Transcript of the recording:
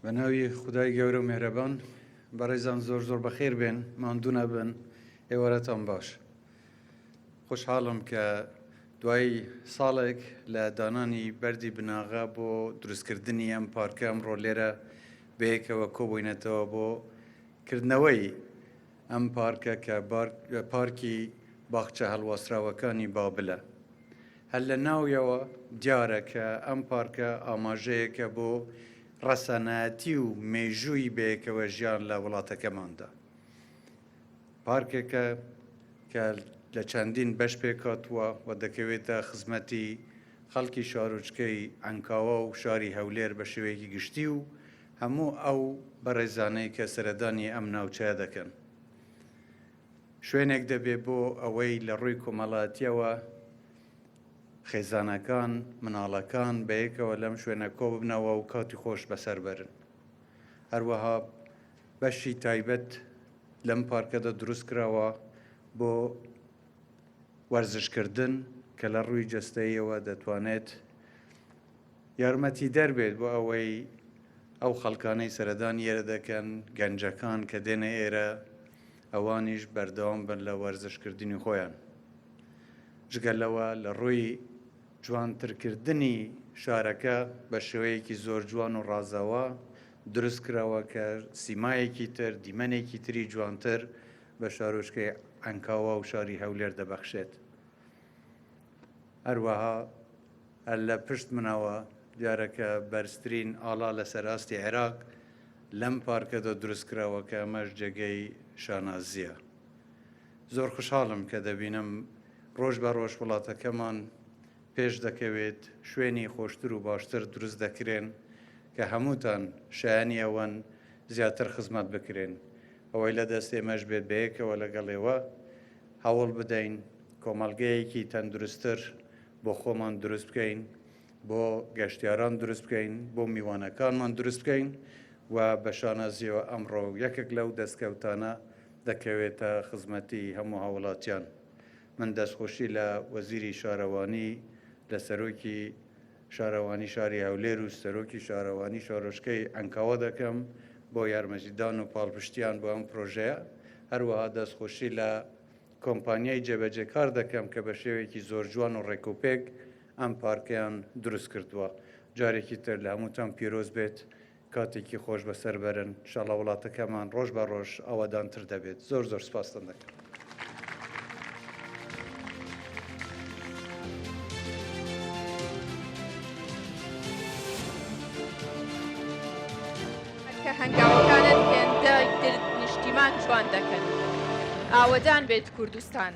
بە ناوی خودای گەورە و مێرەبان بەڕێزان زۆر بەخێر بێن ماندوو بن ئێوەرەتان باش. خۆشحاڵم کە دوای ساڵێک لە دانانی بەردی بناغا بۆ دروستکردنی ئەم پارکە ئەمڕۆ لێرە بەیەکەوە کۆبووینەتەوە بۆ کردنەوەی ئەم پارکە کە پارکی باخچە هەڵواستراوەکانی بابلە. هەر لە ناویەوە دیارە کە ئەم پارکە ئاماژەیەکە بۆ ڕەسەنایەتی و مێژووی بەیەکەوە ژیان لە وڵاتەکەماندا. پارکێکە کە لە چەندین بەش پێکاتووە و دەکەوێتە خزمەتی خەڵکی شارۆچکەی ئەنکاوە و شاری هەولێر بە شێوەیەکی گشتی و هەموو ئەو بەڕێزانەی کە سەردانی ئەم ناوچەیە دەکەن. شوێنێک دەبێت بۆ ئەوەی لە ڕووی کۆمەڵایەتیەوە خێزانەکان مناڵەکان بەیەکەوە لەم شوێنە کۆ ببنەوە و کاتی خۆش بەسەر بەرن. هەروەها بەشی تایبەت لەم پارکەدا دروست کراوە بۆ وەرزشکردن کە لە ڕووی جەستەییەوە دەتوانێت یارمەتی دەربێت بۆ ئەوەی ئەو خەڵکانەی سەردان ئێرە دەکەن گەنجەکان کە دێنە ئێرە ئەوانیش بەردەوام بن لە وەرزشکردنی خۆیان. جگەلەوە لە ڕووی جوانترکردنی شارەکە بە شێوەیەکی زۆر جوان و ڕازاوە دروست کراوە کە سیمایەکی تر دیمەنێکی تری جوانتر بە شارۆچکەی ئەنکاوە و شاری هەولێر دەبەخشێت. هەروەها هەر لە پشت منەوە دیارەکە بەرزترین ئاڵا لە سەراستی عێراق لەم پارکەدا دروست کراوە کە ئەمەش جێگەی شانازیە. زۆر خوشحاڵم کە دەبینم ڕۆژ بە ڕۆژ وڵاتەکەمان پێش دەکەوێت شوێنی خۆشتر و باشتر دروست دەکرێن کە هەمووتان شایانی ئەوەن زیاتر خزمەت بکرێن. ئەوەی لە دەست ئێمەش بێت بەیەکەوە لەگەڵێوە هەوڵ بدەین کۆمەڵگەیەکی تەندروستتر بۆ خۆمان دروست بکەین، بۆ گەشتیاران دروست بکەین، بۆ میوانەکانمان دروست بکەین و بە شانازیەوە ئەمڕۆ یەکێک لەو دەستکەوتانە دەکەوێتە خزمەتی هەموو هاوڵاتیان. من دەستخۆشی لە وەزیری شارەوانی لە سەرۆکی شارەوانی شاری هەولێر و سەرۆکی شارەوانی شارۆچکەی ئەنکاوە دەکەم بۆ یارمەتیدان و پاڵپشتیان بۆ ئەم پرۆژەیە. هەروەها دەستخۆشی لە کۆمپانیای جێبەجێکار دەکەم کە بە شێوەیەکی زۆر جوان و ڕێکوپێک ئەم پارکیان دروست کردووە. جارێکی تر لە هەمووتان پیرۆز بێت، کاتێکی خۆش بەسەر بەرن. ئینشاڵڵا وڵاتەکەمان ڕۆژ بە ڕۆژ ئاوادانتر دەبێت. زۆر سپاستان دەکەم. کە هەنگاوەکانت هێندە نیشتیمان جوان دەکەن. ئاوەدان بێت کوردستان.